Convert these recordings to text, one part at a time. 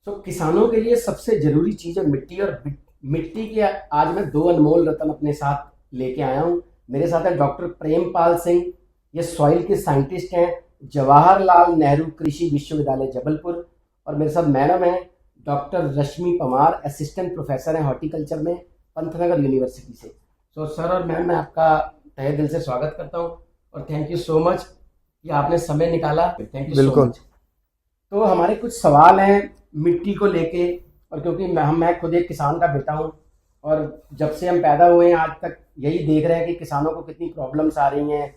तो किसानों के लिए सबसे जरूरी चीज है मिट्टी। और मिट्टी के आज मैं दो अनमोल रत्न अपने साथ लेके आया हूँ। मेरे साथ है डॉक्टर प्रेमपाल सिंह, ये सॉइल के साइंटिस्ट हैं, जवाहरलाल नेहरू कृषि विश्वविद्यालय जबलपुर। और मेरे साथ मैडम है डॉक्टर रश्मि पवार, असिस्टेंट प्रोफेसर हैं हॉर्टिकल्चर में पंतनगर यूनिवर्सिटी से। तो सर और मैम, मैं आपका तहे दिल से स्वागत करता हूँ और थैंक यू सो मच कि आपने समय निकाला। Thank you so much. तो हमारे कुछ सवाल हैं मिट्टी को लेके, और क्योंकि मैं खुद एक किसान का बेटा हूँ और जब से हम पैदा हुए हैं आज तक यही देख रहे हैं कि किसानों को कितनी प्रॉब्लम्स आ रही हैं,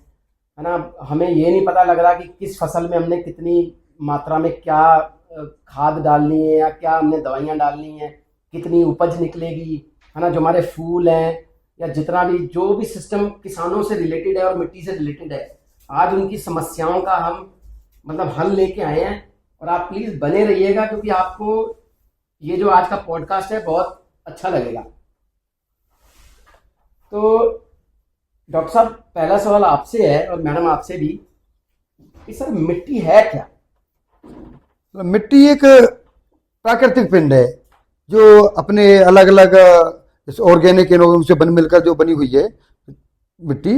है ना। हमें ये नहीं पता लग रहा कि किस फसल में हमने कितनी मात्रा में क्या खाद डालनी है या क्या हमने दवाइयाँ डालनी है, कितनी उपज निकलेगी, है ना। जो हमारे फूल हैं या जितना भी जो भी सिस्टम किसानों से रिलेटेड है और मिट्टी से रिलेटेड है, आज उनकी समस्याओं का हम मतलब हल लेके आए हैं। और आप प्लीज बने रहिएगा क्योंकि आपको ये जो आज का पॉडकास्ट है बहुत अच्छा लगेगा। तो डॉक्टर साहब, पहला सवाल आपसे है और मैडम आपसे भी कि सर मिट्टी है क्या? मिट्टी एक प्राकृतिक पिंड है जो अपने अलग अलग ऑर्गेनिक इनोवेशन से बन मिलकर जो बनी हुई है मिट्टी।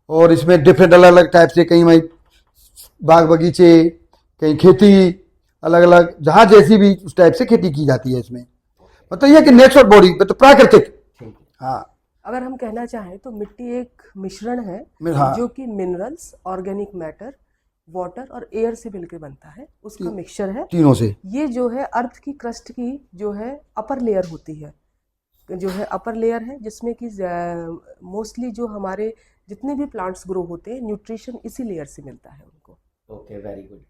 और इसमें डिफरेंट अलग अलग टाइप से, कहीं बाग बगीचे, कहीं खेती, अलग अलग जहाँ जैसी भी उस टाइप से खेती की जाती है। इसमें मतलब यह कि नेचुरल बॉडी तो प्राकृतिक। हाँ, अगर हम कहना चाहें तो मिट्टी एक मिश्रण है हाँ, जो कि मिनरल्स, ऑर्गेनिक मैटर, वाटर और एयर से मिलकर बनता है, उसका मिक्सचर है तीनों से। ये जो है अर्थ की क्रस्ट की जो है अपर लेयर होती है, जो है अपर लेयर है जिसमें कि मोस्टली जो हमारे जितने भी प्लांट्स ग्रो होते हैं न्यूट्रिशन इसी लेयर से मिलता है उनको। Okay, very good.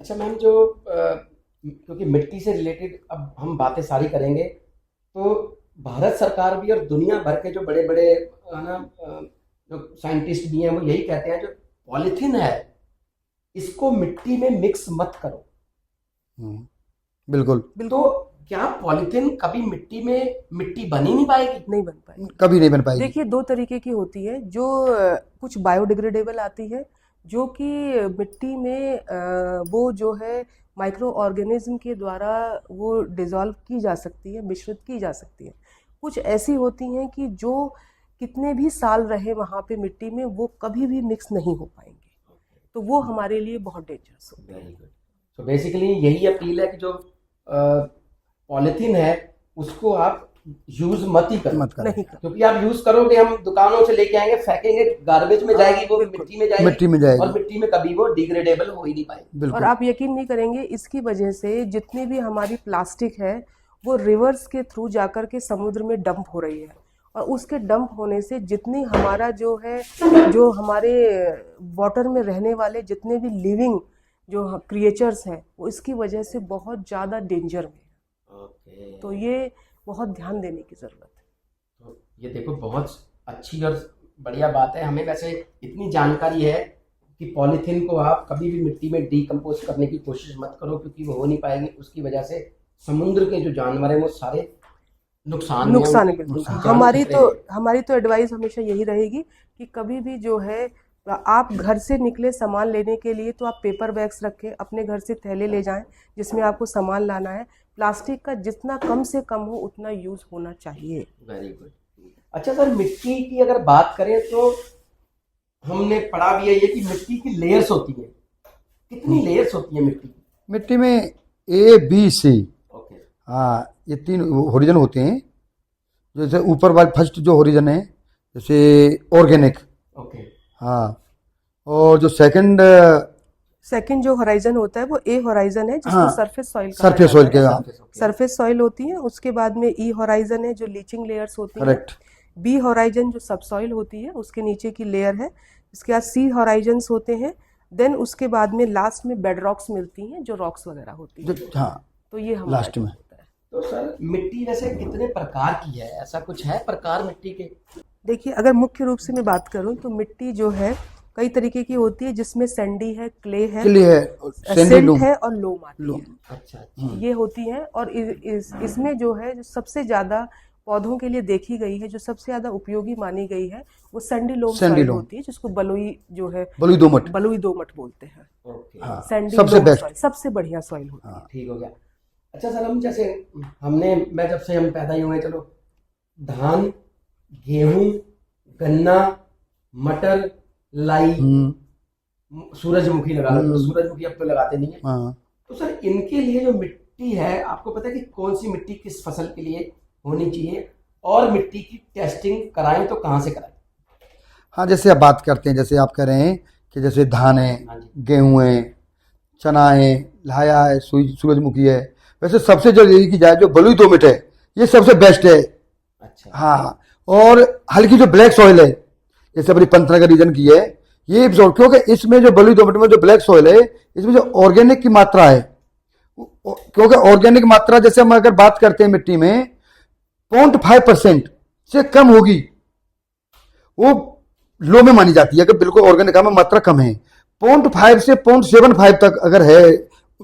अच्छा मैम, जो क्योंकि मिट्टी से रिलेटेड अब हम बातें सारी करेंगे, तो भारत सरकार भी और दुनिया भर के जो बड़े बड़े ना जो साइंटिस्ट भी हैं वो यही कहते हैं जो पॉलीथीन है इसको मिट्टी में मिक्स मत करो। बिल्कुल। तो क्या पॉलीथीन कभी मिट्टी बन ही नहीं पाएगी? नहीं बन पाएगी, कभी नहीं बन पाएगी। देखिए दो तरीके की होती है, जो कुछ बायोडिग्रेडेबल आती है जो कि मिट्टी में वो जो है माइक्रो ऑर्गेनिज्म के द्वारा वो डिज़ोल्व की जा सकती है, मिश्रित की जा सकती है। कुछ ऐसी होती हैं कि जो कितने भी साल रहे वहाँ पे मिट्टी में वो कभी भी मिक्स नहीं हो पाएंगे, तो वो हमारे लिए बहुत डेंजरस होती है। तो बेसिकली यही अपील है कि जो पॉलीथीन है उसको आप यूज मत ही करो, नहीं कर, क्योंकि आप यूज करोगे, हम दुकानों से लेके आएंगे, फेंकेंगे, गार्बेज में जाएगी, वो मिट्टी में जाएगी और मिट्टी में कभी वो डिग्रेडेबल हो ही नहीं पाएगी। और आप यकीन नहीं करेंगे, इसकी वजह से जितनी भी हमारी प्लास्टिक है वो रिवर्स के थ्रू जाकर के समुद्र में डंप हो रही है, और उसके डंप होने से जितनी हमारा जो है जो हमारे वाटर में रहने वाले जितने भी लिविंग जो क्रिएचर्स हैं वो इसकी वजह से बहुत ज़्यादा डेंजर में है। तो ये बहुत ध्यान देने की ज़रूरत है। तो ये देखो, बहुत अच्छी और बढ़िया बात है। हमें वैसे इतनी जानकारी है कि पॉलीथीन को आप कभी भी मिट्टी में डिकम्पोज करने की कोशिश मत करो, क्योंकि वो हो नहीं पाएंगे। उसकी वजह से समुद्र के जो जानवर हैं वो सारे नुकसान है। बिल्कुल हमारी तो एडवाइस हमेशा यही रहेगी कि कभी भी जो है आप घर से निकले सामान लेने के लिए तो आप पेपर बैग्स रखें, अपने घर से थैले ले जाएं जिसमें आपको सामान लाना है। प्लास्टिक का जितना कम से कम हो उतना यूज होना चाहिए। Very good. अच्छा सर, मिट्टी की अगर बात करें तो हमने पढ़ा भी है ये कि मिट्टी की लेयर्स होती है। कितनी लेयर्स होती है मिट्टी की? मिट्टी में ABC, हाँ, ये 3 होरिजन होते हैं। जैसे ऊपर वाले फर्स्ट जो होरिजन है जैसे ऑर्गेनिक, हाँ, और जो सेकंड जो होराइजन होता है वो ए होराइजन है जिसको हाँ, सरफेस सॉइल सरफेस सॉइल होती है। उसके बाद में ई होराइजन है जो लीचिंग लेयर्स होती है। बी होराइजन जो सब सॉइल होती है उसके नीचे की लेयर है। इसके बाद सी होराइजन होते हैं। देन उसके बाद में लास्ट में बेड रॉक्स मिलती हैं जो रॉक्स वगैरह होती है। हाँ, तो ये हमारा लास्ट में। तो सर मिट्टी वैसे कितने प्रकार की है? ऐसा कुछ है प्रकार मिट्टी के? देखिए, अगर मुख्य रूप से मैं बात करूं तो मिट्टी जो है कई तरीके की होती है, जिसमें सैंडी है, क्ले है, एसिड है और लोम आती है। अच्छा, ये होती है। और इसमें जो है जो सबसे ज्यादा पौधों के लिए देखी गई है, जो सबसे ज्यादा उपयोगी मानी गई है, वो सैंडी लोम सॉइल होती है, जिसको बलुई जो है बलुई दोमट बोलते हैं। ओके, सैंडी लोम सॉइल सबसे बढ़िया सॉइल होती है। ठीक हो गया। अच्छा सर, हम जैसे मैं जब से हम पैदा ही हुए, चलो धान, गेहूं, गन्ना, मटर, लाई, सूरजमुखी लगा लो, सूरजमुखी अब तो लगाते नहीं है। हाँ। तो सर इनके लिए जो मिट्टी है, आपको पता है कि कौन सी मिट्टी किस फसल के लिए होनी चाहिए, और मिट्टी की टेस्टिंग कराएं तो कहाँ से कराएं? हाँ, जैसे आप बात करते हैं, जैसे आप कह रहे हैं कि जैसे धान है, हाँ जी। गेहूं है, चना है, लाया है, सूरजमुखी है, वैसे सबसे जो यही की जाए जो बलुई दोमट है, ये सबसे बेस्ट है। अच्छा। हाँ, और हल्की जो ब्लैक सॉइल है, जैसे अपनी पंतनगर रीजन की है, ये क्योंकि इसमें जो बलुई दोमट में जो ब्लैक सॉइल है, इसमें जो ऑर्गेनिक की मात्रा है, क्योंकि ऑर्गेनिक मात्रा जैसे हम अगर बात करते हैं मिट्टी में 0.5% से कम होगी, वो लो में मानी जाती है कि बिल्कुल ऑर्गेनिक में मात्रा कम है। 0.5 से 0.75 तक अगर है,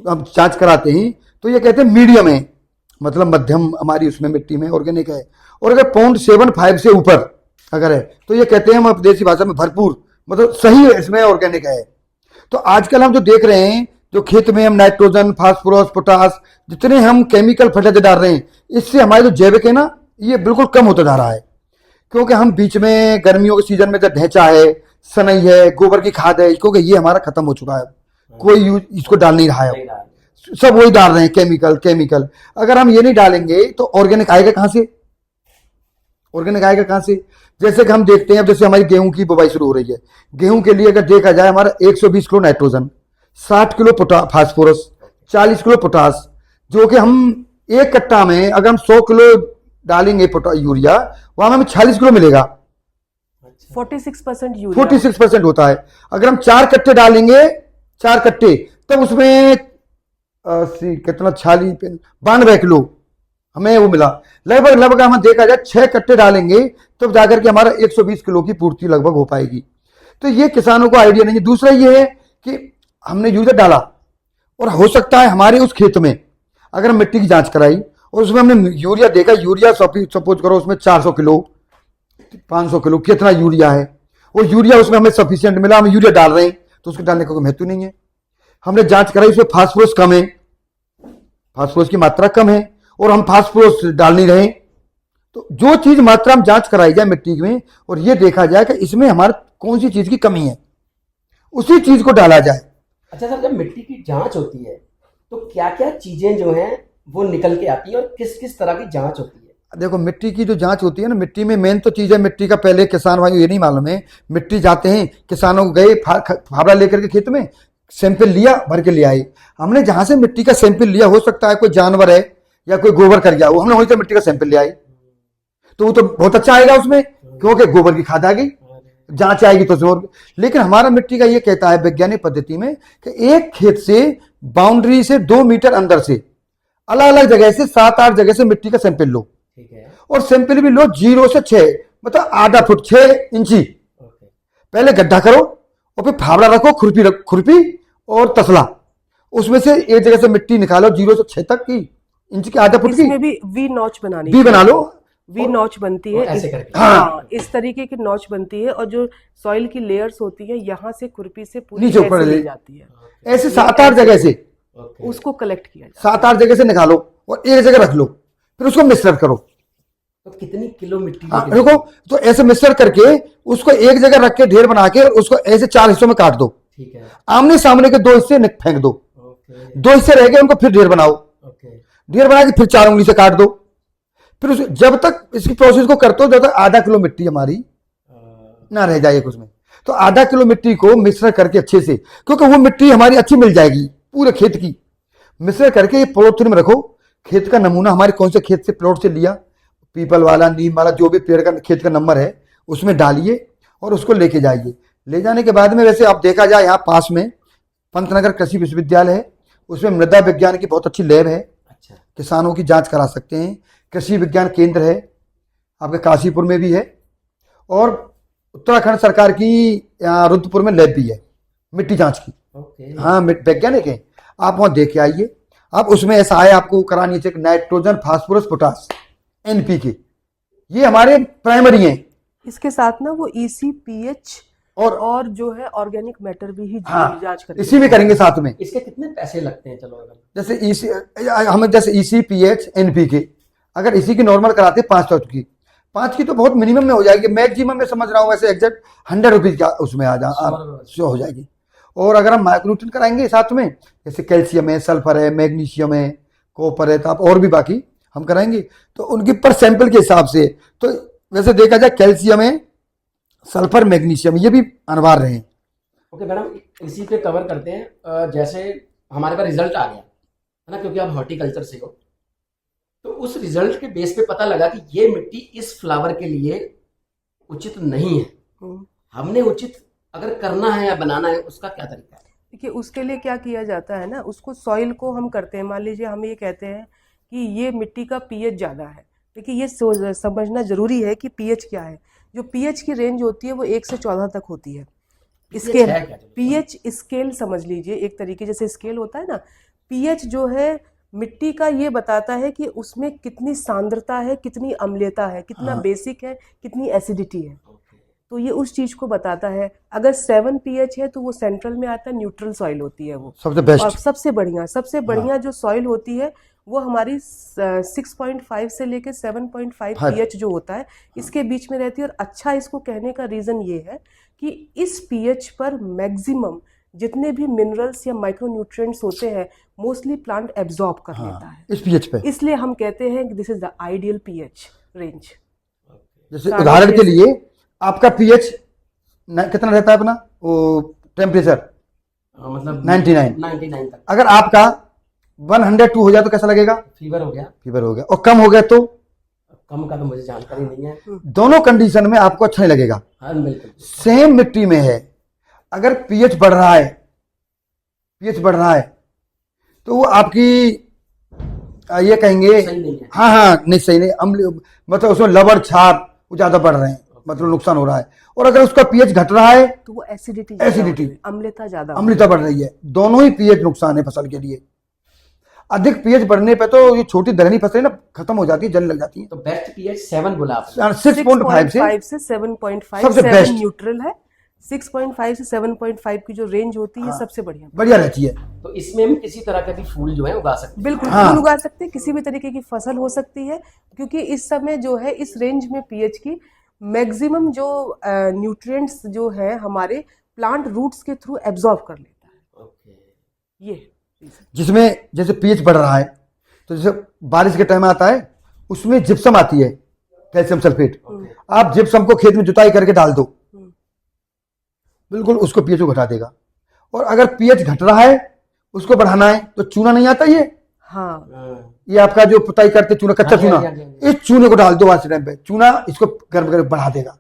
हम जांच कराते हैं तो ये कहते हैं मीडियम है, मतलब मध्यम हमारी उसमें मिट्टी में ऑर्गेनिक है। और अगर 0.75 से ऊपर अगर है तो ये कहते हैं हम देसी भाषा में भरपूर, मतलब सही है, इसमें ऑर्गेनिक है। तो आजकल हम जो देख रहे हैं, जो खेत में हम नाइट्रोजन, फास्फोरस, पोटास, जितने हम केमिकल फर्टिलाइजर डाल रहे हैं, इससे हमारे जो जैविक है ना, ये बिल्कुल कम होता जा रहा है। क्योंकि हम बीच में गर्मियों के सीजन में जो ढेंचा है, सनई है, गोबर की खाद है, क्योंकि ये हमारा खत्म हो चुका है, कोई यूज इसको डाल नहीं रहा है, सब वही डाल रहे हैं केमिकल। अगर हम ये नहीं डालेंगे तो ऑर्गेनिक आएगा कहां से? ऑर्गेनिक आएगा कहां से? जैसे कि हम देखते हैं, अब जैसे हमारी गेहूं की बुवाई शुरू हो रही है, गेहूं के लिए अगर देखा जाए हमारा 120 kilo nitrogen, 60 kilo phosphorus, 40 kilo potash, जो कि हम एक कट्टा में अगर हम 100 किलो डालेंगे यूरिया, वहां हमें 40 किलो मिलेगा। 46% यूरिया 46% होता है। अगर हम 4 कट्टे डालेंगे, 4 कट्टे, तब उसमें कितना 92 किलो हमें वो मिला। लगभग हम देखा जाए 6 कट्टे डालेंगे तब जाकर के हमारा 120 किलो की पूर्ति लगभग हो पाएगी। तो ये किसानों को आइडिया नहीं है। दूसरा ये है कि हमने यूरिया डाला और हो सकता है हमारे उस खेत में अगर हम मिट्टी की जांच कराई और उसमें हमने यूरिया देखा, यूरिया सपोज करो उसमें 400 किलो, 500 किलो कितना यूरिया है, वो यूरिया उसमें हमें सफिशिएंट मिला, हम यूरिया डाल रहे हैं तो उसके डालने का कोई महत्व नहीं है। हमने जांच कराई उसमें फास्फोरस कम है, फास्फोरस की मात्रा कम है और हम फास्फोरस डाल नहीं रहे। तो जो चीज मात्रा हम जांच कराई जाए मिट्टी में और ये देखा जाए कि इसमें हमारे कौन सी चीज की कमी है, उसी चीज को डाला जाए। अच्छा सर, जब मिट्टी की जांच होती है तो क्या क्या चीजें जो हैं वो निकल के आती है और किस किस तरह की जांच होती है? देखो, मिट्टी की जो जांच होती है ना, मिट्टी में मेन तो चीज है मिट्टी का, पहले किसान भाई ये नहीं मालूम है, मिट्टी जाते हैं, किसानों को गए फावड़ा लेकर के खेत में सैंपल लिया, भर के ले आए। हमने जहां से मिट्टी का सैंपल लिया, हो सकता है कोई जानवर है या कोई गोबर कर गया, वो हमने वहीं से मिट्टी का सैंपल ले आए, तो वो तो बहुत अच्छा आएगा उसमें, क्योंकि गोबर की खाद आ गई, जांच आएगी तो जोर। लेकिन हमारा मिट्टी का ये कहता है वैज्ञानिक पद्धति में कि एक खेत से बाउंड्री से 2 मीटर अंदर से अलग अलग जगह से 7-8 जगह से मिट्टी का सैंपल लो, ठीक है, और सैंपल भी लो 0 से 6, मतलब आधा फुट 6 इंची। पहले गड्ढा करो और फिर फावड़ा रखो, खुरपी और तसला, उसमें से एक जगह से मिट्टी निकालो 0 से 6 तक की इंच की, आधा फुट की इसमें भी वी नॉच बनानी भी बना लो, वी नॉच बनती है ऐसे करके। हाँ, इस तरीके की नॉच बनती है, और जो सॉइल की लेयर्स होती है यहाँ से खुरपी से पूरी नीचे ऊपर ऐसे ले ले जाती है, ऐसे 7-8 जगह से, उसको कलेक्ट किया जाता 7-8 जगह से निकालो और एक जगह रख लो, फिर उसको मिश्रण करो। तो कितनी किलो मिट्टी हाँ, निकलेगी? देखो, तो ऐसे मिश्रण करके उसको एक जगह रख के ढेर बना के उसको ऐसे 4 हिस्सों में काट दो, ठीक है, आमने सामने के 2 हिस्से फेंक दो, ओके 2 हिस्से रह गए उनको फिर ढेर बनाओ, ओके, ढेर बना के फिर 4 उंगली से काट दो। फिर जब तक इसकी प्रोसेस को करते हो, जब तक आधा किलो मिट्टी हमारी ना रह जाए उसमें, तो आधा किलो मिट्टी को मिश्रण करके अच्छे से, क्योंकि वो मिट्टी हमारी अच्छी मिल जाएगी पूरे खेत की, मिश्रण करके पॉलिथीन में रखो। खेत का नमूना हमारे कौन से खेत से प्लॉट से लिया, पीपल वाला, नीम वाला, जो भी पेड़ का खेत का नंबर है उसमें डालिए और उसको लेके जाइए। ले जाने के बाद में, वैसे आप देखा जाए यहाँ पास में पंतनगर कृषि विश्वविद्यालय है, उसमें मृदा विज्ञान की बहुत अच्छी लैब है, अच्छा, किसानों की जांच करा सकते हैं। कृषि विज्ञान केंद्र है आपके काशीपुर में भी है, और उत्तराखंड सरकार की यहाँ रुद्रपुर में लैब भी है मिट्टी जांच की, ओके, हाँ वैज्ञानिक है, आप वहाँ देख के आइए। आप उसमें ऐसा है आपको करानी चाहिए नाइट्रोजन, फास्फोरस, पोटास, NPK, ये हमारे प्राइमरी हैं। है। इसके साथ ना वो EC, pH और जो है ऑर्गेनिक मैटर भी ही हाँ, जांच करेंगे। इसी में करेंगे साथ में। इसके कितने पैसे लगते हैं? चलो अगर जैसे हमें जैसे EC PH NPK अगर इसी की नॉर्मल कराते 500 की, 5 की तो बहुत मिनिमम में हो जाएगी, मैक्सिमम में समझ रहा हूँ वैसे एग्जैक्ट 100 रुपीज का उसमें शो हो जाएगी। और अगर हम माइक्रोन्यूट्रिएंट कराएंगे साथ में, जैसे कैल्शियम है, सल्फर है, मैग्नीशियम है, कॉपर है, तो आप और भी बाकी हम कराएंगे तो उनकी पर सैंपल के हिसाब से, तो वैसे देखा जाए कैल्शियम है, सल्फर, मैग्नीशियम ये भी अनिवार्य हैं। ओके मैडम, इसी पे कवर करते हैं। जैसे हमारे पास रिजल्ट आ गया है ना, क्योंकि आप हॉर्टिकल्चर से हो, तो उस रिजल्ट के बेस पे पता लगा कि ये मिट्टी इस फ्लावर के लिए उचित नहीं है, हमने उचित अगर करना है या बनाना है, उसका क्या तरीका है? देखिए उसके लिए क्या किया जाता है ना, उसको सॉइल को हम करते हैं, मान लीजिए हम ये कहते हैं कि ये मिट्टी का pH ज़्यादा है। देखिए ये समझना जरूरी है कि pH क्या है। जो pH की रेंज होती है वो 1 से 14 तक होती है। स्केल है क्या? pH स्केल समझ लीजिए, एक तरीके जैसे स्केल होता है ना, pH जो है मिट्टी का ये बताता है कि उसमें कितनी सांद्रता है, कितनी अम्लीयता है, कितना बेसिक है, कितनी एसिडिटी है, तो ये उस चीज को बताता है। अगर 7 pH है तो वो सेंट्रल में आता है, न्यूट्रल सॉइल होती है वो सबसे बेस्ट। और सबसे बढ़िया जो सॉइल होती है वो हमारी 6.5 से लेके 7.5 pH जो होता है इसके बीच में रहती है। और अच्छा इसको कहने का रीजन ये है कि इस pH पर मैक्सिमम जितने भी मिनरल्स या माइक्रोन्यूट्रिएंट्स होते हैं मोस्टली प्लांट एब्जॉर्ब कर लेता है इस pH पे। इसलिए हम कहते हैं कि this is the ideal pH range. जैसे उदाहरण के लिए आपका pH कितना रहता है अपना वो टेम्परेचर? मतलब 99 तक। अगर आपका 102 हो जाए तो कैसा लगेगा? फीवर हो गया। फीवर हो गया। और कम हो गया तो? कम का तो मुझे जानकारी नहीं है। दोनों कंडीशन में आपको अच्छा नहीं लगेगा। हाँ बिल्कुल। सेम मिट्टी में है, अगर pH बढ़ रहा है तो वो आपकी ये कहेंगे सही नहीं है। हाँ नहीं सही नहीं, अम्ल मतलब उसमें लवण क्षार वो ज्यादा बढ़ रहे हैं, मतलब नुकसान हो रहा है। और अगर उसका pH घट रहा है तो वो एसिडिटी अम्लता ज्यादा अम्लता बढ़ रही है। दोनों ही pH नुकसान है फसल के लिए। अधिक pH बढ़ने पे तो ये छोटी दलहनी फसलें ना खत्म हो जाती है, जलने लग जाती है। तो बेस्ट pH 7 बोला आपने। 6.5 से 7.5 सबसे बेस्ट न्यूट्रल है। 6.5 से 7.5 की जो रेंज होती है सबसे बढ़िया रहती है। तो इसमें हम किसी तरह के भी फूल जो है उगा सकते हैं। बिल्कुल फूल उगा सकते हैं, किसी भी तरीके की फसल हो सकती है, क्योंकि इस समय जो है इस रेंज में pH की मैक्सिमम जो न्यूट्रिएंट्स जो है हमारे प्लांट रूट्स के थ्रू एब्जॉर्ब कर लेता है। ये जिसमें जैसे pH बढ़ रहा है तो जैसे बारिश के टाइम आता है उसमें जिप्सम आती है, कैल्शियम सल्फेट। आप जिप्सम को खेत में जुताई करके डाल दो, बिल्कुल उसको pH को घटा देगा। और अगर pH घट रहा है उसको बढ़ाना है तो चूना नहीं आता ये, ये आपका जो पुताई करते चूना, कच्चा चूना, इस चूने को डाल दो आज टाइम पे, चूना इसको गर्म करके बढ़ा देगा।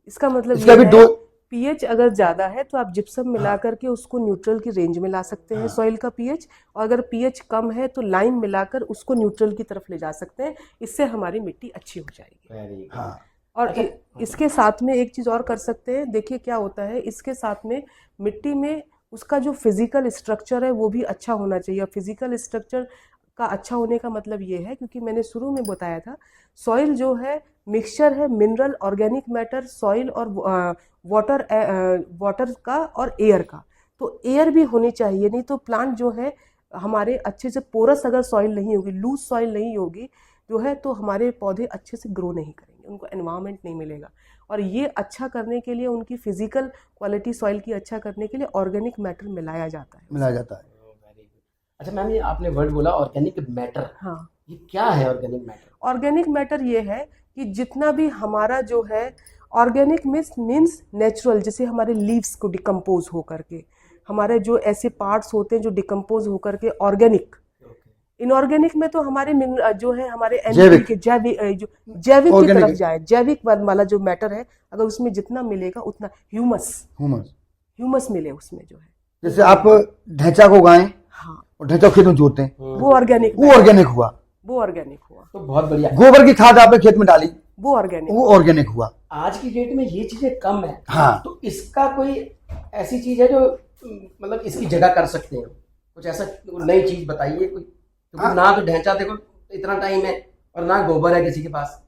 इसका मतलब इसका भी दो pH अगर ज्यादा है तो आप जिप्सम मिला करके उसको न्यूट्रल की रेंज में ला सकते हैं सॉइल का pH, और अगर pH कम है तो लाइम मिलाकर उसको न्यूट्रल की तरफ ले जा सकते हैं। इससे हमारी मिट्टी अच्छी हो जाएगी। और इसके साथ में एक चीज और कर सकते हैं। देखिए क्या होता है, इसके साथ में मिट्टी में उसका जो फिजिकल स्ट्रक्चर है वो भी अच्छा होना चाहिए। फिजिकल स्ट्रक्चर का अच्छा होने का मतलब ये है, क्योंकि मैंने शुरू में बताया था सॉइल जो है मिक्सचर है मिनरल, ऑर्गेनिक मैटर, सॉइल और वाटर का और एयर का। तो एयर भी होनी चाहिए, नहीं तो प्लांट जो है हमारे अच्छे से पोरस अगर सॉइल नहीं होगी, लूज सॉइल नहीं होगी जो है, तो हमारे पौधे अच्छे से ग्रो नहीं करेंगे, उनको एनवायरनमेंट नहीं मिलेगा। और ये अच्छा करने के लिए, उनकी फिजिकल क्वालिटी सॉइल की अच्छा करने के लिए ऑर्गेनिक मैटर मिलाया जाता है। अच्छा मैम, ये आपने वर्ड बोला ऑर्गेनिक मैटर, हाँ, ये क्या है ऑर्गेनिक मैटर? ऑर्गेनिक मैटर ये है कि जितना भी हमारा जो है ऑर्गेनिक मीन्स नेचुरल, जैसे हमारे लीव्स को डिकम्पोज हो करके, हमारे जो ऐसे पार्ट्स होते हैं जो डिकम्पोज हो करके ऑर्गेनिक। इनऑर्गेनिक में तो हमारे जो है हमारे जैविक की तरफ जाए, जैविक वाला जो मैटर है, अगर उसमें जितना मिलेगा उतना ह्यूमस मिले उसमें जो है। जैसे आप ढैंचा को उगाएं, हाँ, और ढैंचा खेत में जोतते हैं, वो ऑर्गेनिक हुआ। तो बहुत बढ़िया। गोबर की खाद आपने खेत में डाली, वो ऑर्गेनिक हुआ। आज की डेट में ये चीजें कम है, हाँ, तो इसका कोई ऐसी चीज है जो मतलब इसकी जगह कर सकते हैं? कुछ ऐसा नई चीज बताइए कोई। तो ना तो ढैंचा देखो इतना टाइम है और ना गोबर है किसी के पास,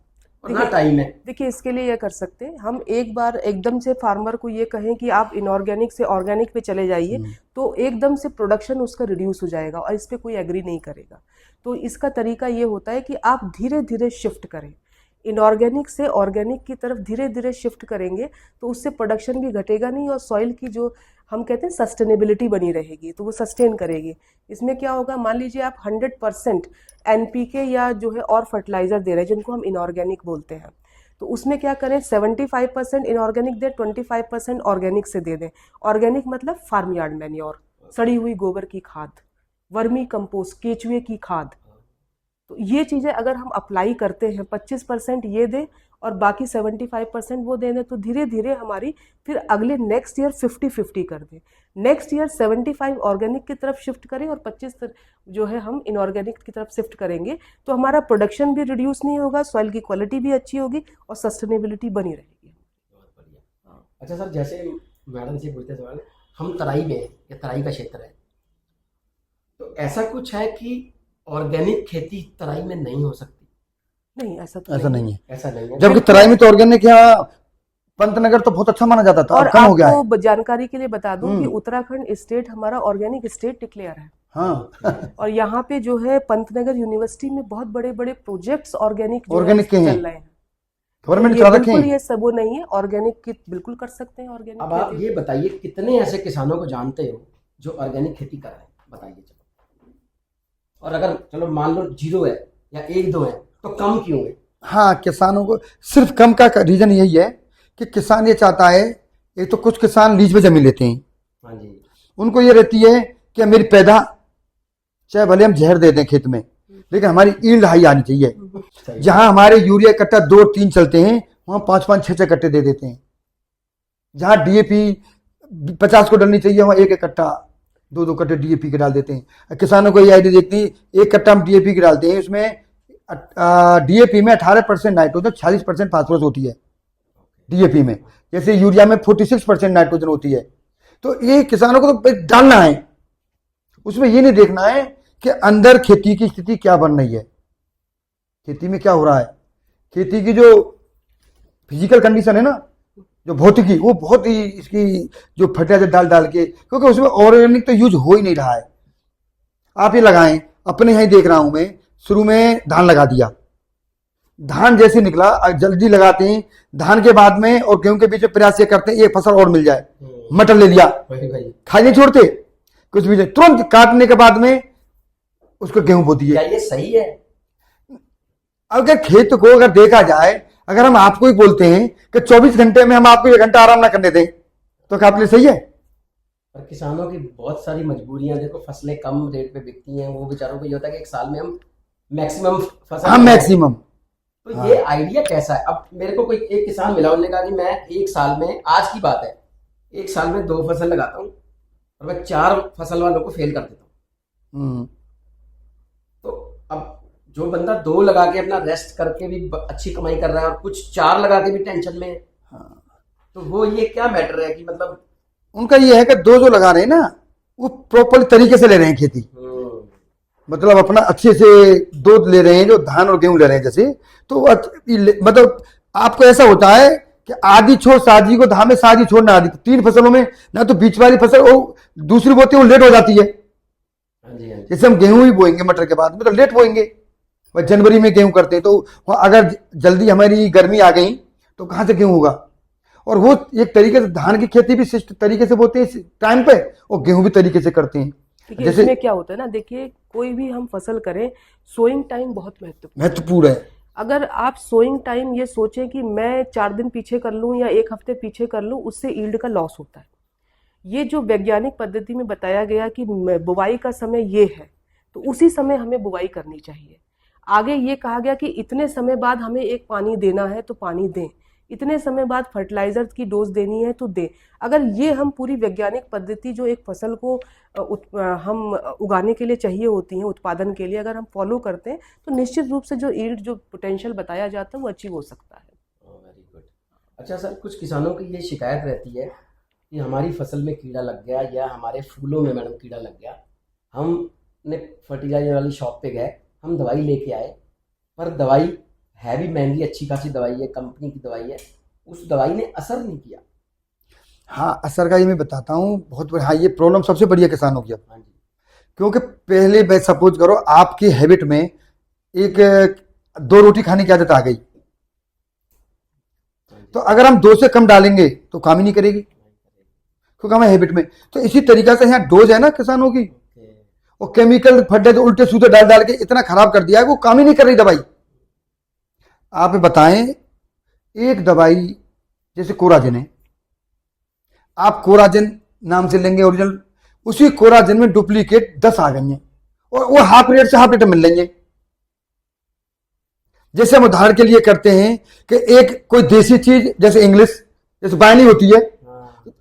और ना टाइम है। देखिए इसके लिए ये कर सकते हैं हम, एक बार एकदम से फार्मर को ये कहें कि आप इनऑर्गेनिक से ऑर्गेनिक पे चले जाइए, तो एकदम से प्रोडक्शन उसका रिड्यूस हो जाएगा और इस पे कोई एग्री नहीं करेगा। तो इसका तरीका ये होता है कि आप धीरे धीरे शिफ्ट करें, इनऑर्गेनिक से ऑर्गेनिक की तरफ धीरे धीरे शिफ्ट करेंगे, तो उससे प्रोडक्शन भी घटेगा नहीं और सॉइल की जो हम कहते हैं सस्टेनेबिलिटी बनी रहेगी, तो वो सस्टेन करेगी। इसमें क्या होगा, मान लीजिए आप 100% एनपीके या जो है और फर्टिलाइजर दे रहे हैं जिनको हम इनऑर्गेनिक बोलते हैं, तो उसमें क्या करें 75% इनऑर्गेनिक दें, 25% ऑर्गेनिक से दे दें। ऑर्गेनिक मतलब फार्म यार्ड मैन्योर, सड़ी हुई गोबर की खाद, वर्मी कंपोस्ट, केचुए की खाद। तो ये चीज़ें अगर हम अप्लाई करते हैं, 25% ये दें और बाकी 75% वो दे दें, तो धीरे धीरे हमारी फिर अगले नेक्स्ट ईयर 50-50 कर दें। नेक्स्ट ईयर 75 ऑर्गेनिक की तरफ शिफ्ट करें और 25 जो है हम इनऑर्गेनिक की तरफ शिफ्ट करेंगे, तो हमारा प्रोडक्शन भी रिड्यूस नहीं होगा, सॉइल की क्वालिटी भी अच्छी होगी और सस्टेनेबिलिटी बनी रहेगी। बहुत बढ़िया। अच्छा सर, जैसे मैडम से पूछते सवाल, हम तराई में हैं, या तराई का क्षेत्र है, तो ऐसा कुछ है कि ऑर्गेनिक खेती तराई में नहीं हो सकती? नहीं, ऐसा तो ऐसा नहीं है। ऐसा नहीं है। जबकि तराई में तो ऑर्गेनिक यहाँ पंतनगर तो बहुत अच्छा माना जाता था, और अब कम हो गया है। आपको जानकारी के लिए बता दूं कि उत्तराखंड स्टेट हमारा ऑर्गेनिक स्टेट डिक्लेयर है। हाँ और यहाँ पे जो है पंतनगर यूनिवर्सिटी में बहुत बड़े बड़े प्रोजेक्ट्स ऑर्गेनिक के हैं। चल रहे हैं। गवर्नमेंट ये चला रखे बिल्कुल हैं। ये सबो नहीं है, ऑर्गेनिक की बिल्कुल कर सकते हैं ऑर्गेनिक अब आप खेती। ये बताइए, कितने ऐसे किसानों को जानते हो जो ऑर्गेनिक खेती कर रहे हैं, बताइए चलो। और अगर चलो मान लो 0 है या 1-2 है, तो कम क्यों है? हाँ, किसानों को सिर्फ कम का रीजन यही है कि किसान ये चाहता है, एक तो कुछ किसान लीज पे जमीन लेते हैं, हाँ जी। उनको ये रहती है कि मेरी पैदा चाहे भले हम जहर दे दें खेत में, लेकिन हमारी ईल्ड हाई आनी चाहिए। सही। जहां हमारे यूरिया कट्टा 2-3 चलते हैं, वहां 5-5, 6-6 कट्टे दे देते हैं। जहां डीएपी 50 को डलनी चाहिए, वहां 1-1 कट्टा, 2-2 कट्टे डीएपी के डाल देते हैं। किसानों को ये आइडिया देखती है, 1 कट्टा हम डीएपी के डालते हैं, उसमें डीएपी में 18% नाइट्रोजन, 40% फास्फोरस होती है डीएपी में, जैसे यूरिया में 46% नाइट्रोजन होती है। तो ये किसानों को तो डालना है, उसमें ये नहीं देखना है कि अंदर खेती की स्थिति क्या बन रही है, खेती में क्या हो रहा है। खेती की जो फिजिकल कंडीशन है ना, जो भौतिकी, वो बहुत ही इसकी जो फर्टिलाइजर डाल डाल के, क्योंकि उसमें ऑर्गेनिक तो यूज हो ही नहीं रहा है। आप ये लगाएं, अपने यहाँ ही देख रहा हूं मैं, शुरू में धान लगा दिया, धान जैसे निकला जल्दी लगाते हैं, धान के बाद में और गेहूं के बीच में प्रयास ये करते हैं एक फसल और मिल जाए, मटर ले लिया, खाई नहीं छोड़ते, कुछ भी नहीं, तुरंत काटने के बाद में उसको गेहूं बो दिए। क्या ये सही है? अगर खेत को अगर देखा जाए, अगर हम आपको ही बोलते हैं कि 24 घंटे में हम आपको 1 घंटा आराम ना करने दें, तो क्या आपके लिए सही है? और किसानों की बहुत सारी मजबूरियां, देखो फसलें कम रेट पे बिकती हैं, वो बेचारों को ये होता है कि एक साल में हम मैक्सिमम फसल, हम मैक्सिमम। तो हाँ। ये आइडिया कैसा है? अब मेरे को कोई एक किसान मिला, उन्होंने कहा कि मैं एक साल में, आज की बात है, एक साल में 2 फसल लगाता हूँ और मैं 4 फसल वालों को फेल कर देता हूँ। तो अब जो बंदा 2 लगा के अपना रेस्ट करके भी अच्छी कमाई कर रहा है और कुछ 4 लगा के भी टेंशन में है, तो वो ये क्या मैटर है कि मतलब उनका ये है कि 2 जो लगा रहे हैं ना, वो प्रॉपर तरीके से ले रहे हैं खेती, मतलब अपना अच्छे से 2 ले रहे हैं, जो धान और गेहूं ले रहे हैं जैसे, तो मतलब आपको ऐसा होता है कि आधी छोड़ साजी को धान में, साजी छोड़ना आधी, 3 फसलों में ना, तो बीच वाली फसल वो दूसरी बोती है, वो लेट हो जाती है। जैसे हम गेहूं ही बोएंगे मटर के बाद में, तो लेट बोएंगे, वह जनवरी में गेहूं करते हैं, तो अगर जल्दी हमारी गर्मी आ गई तो कहां से गेहूं होगा। और वो एक तरीके से धान की खेती भी तरीके से बोते हैं टाइम पे, और गेहूं भी तरीके से करते हैं। देखिए इसमें क्या होता है ना, देखिए कोई भी हम फसल करें, सोइंग टाइम बहुत महत्वपूर्ण है। अगर आप सोइंग टाइम ये सोचें कि मैं 4 दिन पीछे कर लूं या 1 हफ्ते पीछे कर लूं, उससे ईल्ड का लॉस होता है। ये जो वैज्ञानिक पद्धति में बताया गया कि बुवाई का समय ये है, तो उसी समय हमें बुवाई करनी चाहिए। आगे ये कहा गया कि इतने समय बाद हमें एक पानी देना है तो पानी दें, इतने समय बाद फर्टिलाइजर की डोज देनी है तो दें। अगर ये हम पूरी वैज्ञानिक पद्धति जो एक फसल को हम उगाने के लिए चाहिए होती है, उत्पादन के लिए, अगर हम फॉलो करते हैं, तो निश्चित रूप से जो ईल्ड, जो पोटेंशियल बताया जाता है, वो अचीव हो सकता है। Very good. अच्छा सर, कुछ किसानों की ये शिकायत रहती है कि हमारी फसल में कीड़ा लग गया, या हमारे फूलों में मैडम कीड़ा लग गया, हमने फर्टिलाइजर वाली शॉप पे गए, हम दवाई लेके आए, पर दवाई है भी महंगी, अच्छी खासी दवाई है, कंपनी की दवाई है, उस दवाई ने असर नहीं किया। हाँ, असर का ये मैं बताता हूँ, बहुत बड़ा, हाँ, ये प्रॉब्लम सबसे बड़ी है किसानों की अब। हाँ जी। क्योंकि पहले मैं सपोज करो आपकी हैबिट में एक 2 रोटी खाने की आदत आ गई, तो अगर हम 2 से कम डालेंगे तो काम ही नहीं करेगी, क्योंकि हमें हैबिट में। तो इसी तरीके से यहाँ डोज है ना किसानों की, और केमिकल फड्डे तो उल्टे सूधे डाल डाल के इतना खराब कर दिया है, वो काम ही नहीं कर रही दवाई। आप बताएं, एक दवाई जैसे कोराजिन है, आप कोराजिन नाम से लेंगे ओरिजिनल, उसी कोराजिन में डुप्लीकेट 10 आ गई हैं, और वो हाफ रेट से हाफ रेट मिल रही है। जैसे हम उदाहरण के लिए करते हैं कि एक कोई देसी चीज जैसे इंग्लिश, जैसे बायनी होती है,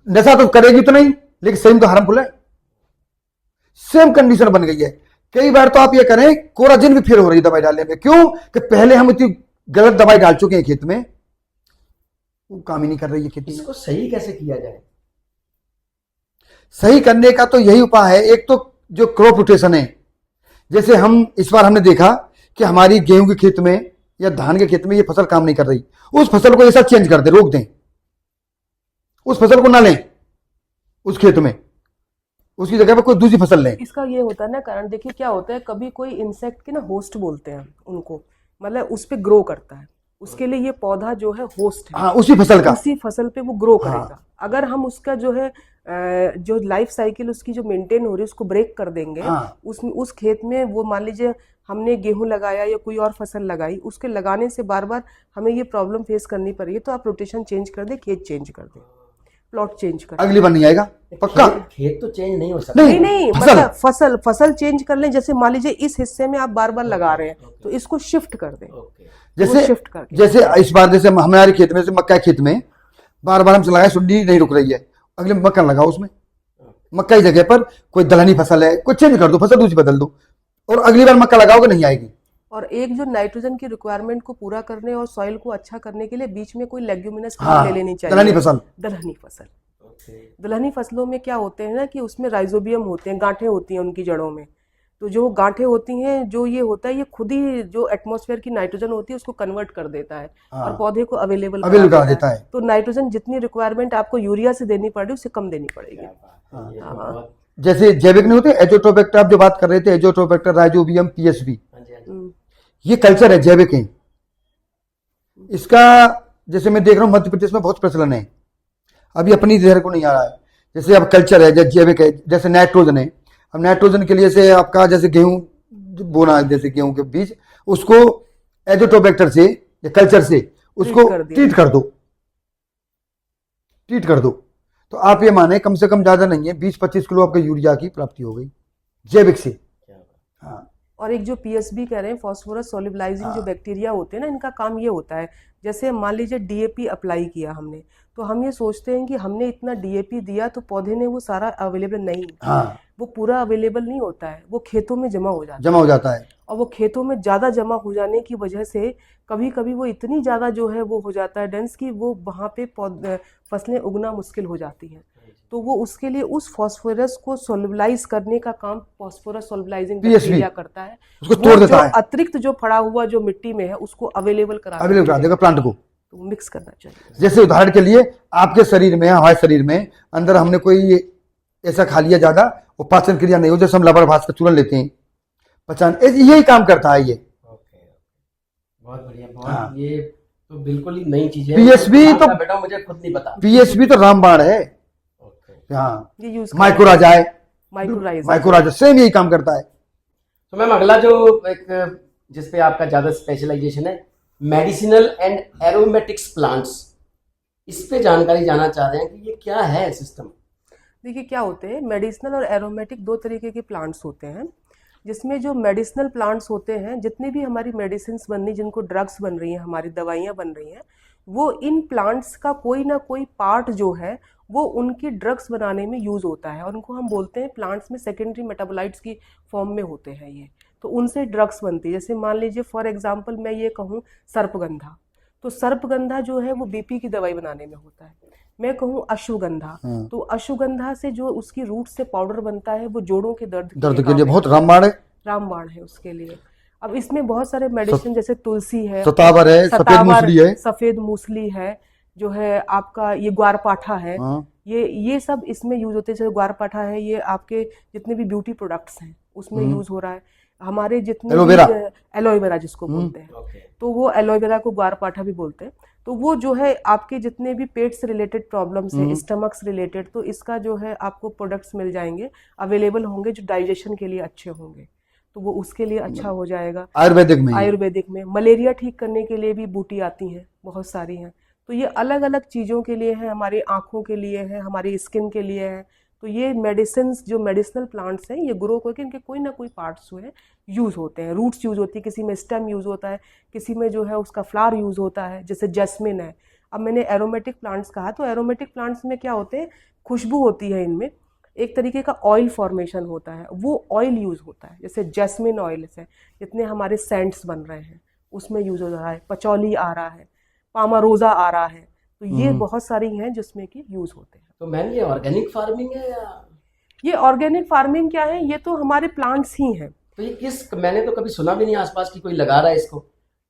नशा तो करेगी तो नहीं, लेकिन सेम तो हार्मफुल है। सेम कंडीशन बन गई है। कई बार तो आप ये करें, कोराजिन भी फेल हो रही है दवाई डालने में। क्यों? कि पहले हम इतनी गलत दवाई डाल चुके हैं खेत में, वो काम ही नहीं कर रही है खेती में। इसको सही कैसे किया जाए? सही करने का तो यही उपाय है। एक तो जो क्रॉप रोटेशन है, जैसे हम इस बार हमने देखा कि हमारी गेहूं के खेत में या धान के खेत में ये फसल काम नहीं कर रही, उस फसल को ऐसा चेंज कर दे, रोक दें, उस फसल को ना लें उस खेत में, उसकी जगह पर कोई दूसरी फसल लें। इसका ये होता है ना कारण, देखिए क्या होता है, कभी कोई इंसेक्ट के ना होस्ट बोलते हैं उनको, मतलब उस पे ग्रो करता है, उसके लिए ये पौधा जो है होस्ट है। हाँ, उसी फसल का, उसी फसल पे वो ग्रो हाँ। करेगा। अगर हम उसका जो है जो लाइफ साइकिल उसकी जो मेंटेन हो रही है उसको ब्रेक कर देंगे, हाँ। उस खेत में वो मान लीजिए हमने गेहूं लगाया या कोई और फसल लगाई, उसके लगाने से बार बार हमें ये प्रॉब्लम फेस करनी पड़ रही है, तो आप रोटेशन चेंज कर दे, खेत चेंज कर दे, प्लॉट चेंज कर दे। अगली बार नहीं आएगा पक्का। खेत तो चेंज नहीं हो सकता। नहीं मतलब फसल चेंज कर लें। जैसे मान लीजिए इस हिस्से में आप बार बार लगा रहे हैं, तो इसको शिफ्ट कर दें। जैसे शिफ्ट करके, जैसे इस बार जैसे हमारे खेत में, जैसे मक्का खेत में बार बार हम लगाए, सुंडी नहीं रुक रही है, अगले मक्का लगाओ, उसमें मक्का की जगह पर कोई दलहनी फसल है, कोई चेंज कर दो, फसल दूसरी बदल दो, और अगली बार मक्का लगाओगे, नहीं आएगी। और एक जो नाइट्रोजन की रिक्वायरमेंट को पूरा करने और सॉइल को अच्छा करने के लिए बीच में कोई लेग्यूमिनस हाँ, ले लेनी चाहिए। दलहनी फसल। दलहनी फसलों में क्या होते हैं ना कि उसमें राइजोबियम होते हैं, गांठें होती हैं उनकी जड़ों में। तो जो गांठें होती हैं, जो ये होता है, ये खुद ही जो एटमॉस्फेयर की नाइट्रोजन होती है उसको कन्वर्ट कर देता है, हाँ, और पौधे को अवेलेबल करा देता है। तो नाइट्रोजन जितनी रिक्वायरमेंट आपको यूरिया से देनी पड़ रही है उससे कम देनी पड़ेगी। हाँ। जैसे जैविक नहीं होते, एजोट्रोबैक्टर, आप जो बात कर रहे थे, एजोट्रोबैक्टर, राइजोबियम, पीएसबी, ये कल्चर है, जैविक है। इसका जैसे मैं देख रहा हूँ मध्य प्रदेश में बहुत प्रचलन है, अभी अपनी इधर को नहीं आ रहा है। जैसे अब कल्चर है, जैविक है, जैसे नाइट्रोजन है। अब नाइट्रोजन के लिए से आपका जैसे गेहूं बोना है, जैसे गेहूं के बीज, उसको एजोट्रोबैक्टर से या कल्चर से उसको ट्रीट कर दो, तो आप ये माने कम से कम ज्यादा नहीं है, 20-25 किलो आपके यूरिया की प्राप्ति हो गई जैविक से। हाँ। और एक जो पीएसबी कह रहे हैं, फास्फोरस सोल्युबलाइजिंग जो बैक्टीरिया होते हैं ना, इनका काम ये होता है, जैसे मान लीजिए डीएपी अप्लाई किया हमने, तो हम ये सोचते हैं कि हमने इतना डीएपी दिया तो पौधे ने वो सारा अवेलेबल नहीं, हाँ, वो पूरा अवेलेबल नहीं होता है, वो खेतों में जमा हो जाता है। और वो खेतों में ज्यादा जमा हो जाने की वजह से कभी कभी वो इतनी ज्यादा जो है वो हो जाता है डेंस की वो वहां पे फसलें उगना मुश्किल हो जाती हैं। तो वो उसके लिए उस फास्फोरस को सोल्युबलाइज करने का काम फास्फोरस सोल्युबलाइजिंग बैक्टीरिया करता है, उसको तोड़ देता है, अतिरिक्त जो पड़ा हुआ जो मिट्टी में है उसको अवेलेबल करा देगा प्लांट को, तो मिक्स करना चाहिए। जैसे उदाहरण के लिए आपके शरीर में, हमारे शरीर में अंदर हमने कोई ऐसा खा लिया ज्यादा, वो पाचन क्रिया नहीं हो, जैसे हम लबर भास का चूर्ण लेते हैं, पचान, यही काम करता है ये। बहुत बढ़िया, बहुत। ये तो बिल्कुल ही नई चीज है। पीएसबी तो बेटा मुझे खुद नहीं पता। पीएसबी तो रामबाण है। हाँ, ये यूज माइक्रोराजा है, माइक्रोराजा सेम यही काम करता है। तो मैम अगला जो एक जिसपे आपका ज्यादा स्पेशलाइजेशन है, मेडिसिनल एंड एरोमेटिक्स प्लांट्स, इस पे जानकारी जानना चाह रहे हैं कि ये क्या है सिस्टम। देखिए क्या होते हैं, मेडिसिनल और एरोमेटिक 2 तरीके के प्लांट्स होते हैं, जिसमें जो मेडिसिनल प्लांट्स होते हैं, जितनी भी हमारी मेडिसिन बन रही, जिनको ड्रग्स बन रही हैं, हमारी दवाइयाँ बन रही हैं, वो इन प्लांट्स का कोई ना कोई पार्ट जो है वो उनकी ड्रग्स बनाने में यूज होता है, और उनको हम बोलते हैं प्लांट्स में सेकेंडरी मेटाबोलाइट्स की फॉर्म में होते हैं ये, तो उनसे ड्रग्स बनती है। जैसे मान लीजिए फॉर एग्जांपल मैं ये कहूँ सर्पगंधा, तो सर्पगंधा जो है वो बीपी की दवाई बनाने में होता है। मैं कहूँ अश्वगंधा, तो अश्वगंधा से जो उसकी रूट से पाउडर बनता है वो जोड़ों के दर्द के लिए बहुत रामबाण है उसके लिए। अब इसमें बहुत सारे मेडिसिन जैसे तुलसी है, सतावर है, सफेद मूसली है, सफेद मूसली है, जो है आपका ये ग्वारपाठा है, हाँ, ये सब इसमें यूज होते हैं। जैसे ग्वारपाठा है, ये आपके जितने भी ब्यूटी प्रोडक्ट्स हैं उसमें यूज हो रहा है। हमारे जितने एलोवेरा, एलोवेरा जिसको बोलते हैं, ओके। तो वो एलोवेरा को ग्वारपाठा भी बोलते हैं। तो वो जो है आपके जितने भी पेट से रिलेटेड प्रॉब्लम्स हैं, स्टमक से रिलेटेड, तो इसका जो है आपको प्रोडक्ट्स मिल जाएंगे, अवेलेबल होंगे, जो डाइजेशन के लिए अच्छे होंगे, तो वो उसके लिए अच्छा हो जाएगा। आयुर्वेदिक में, आयुर्वेदिक में मलेरिया ठीक करने के लिए भी बूटी आती हैं, बहुत सारी हैं। तो ये अलग अलग चीज़ों के लिए है, हमारी आँखों के लिए है, हमारी स्किन के लिए है। तो ये मेडिसिन जो मेडिसिनल प्लांट्स हैं, ये ग्रो करके इनके कोई ना कोई पार्ट्स जो है यूज़ होते हैं। रूट्स यूज़ होती है, किसी में स्टेम यूज़ होता है, किसी में जो है उसका फ्लावर यूज़ होता है, जैसे जैस्मिन है। अब मैंने एरोमेटिक प्लांट्स कहा, तो एरोमेटिक प्लांट्स में क्या होते हैं, खुशबू होती है इनमें, एक तरीके का ऑयल फॉर्मेशन होता है, वो ऑयल यूज़ होता है। जैसे जैस्मिन ऑयल से जितने हमारे सेंट्स बन रहे हैं उसमें यूज़ हो रहा है, पचौली आ रहा है, पामारोजा आ रहा है, तो ये बहुत सारी हैं जिसमें कि यूज़ होते हैं। तो मैम ये ऑर्गेनिक फार्मिंग है या ये ऑर्गेनिक फार्मिंग क्या है, ये तो हमारे प्लांट्स ही हैं। तो ये किस, मैंने तो कभी सुना भी नहीं आसपास की कोई लगा रहा है इसको।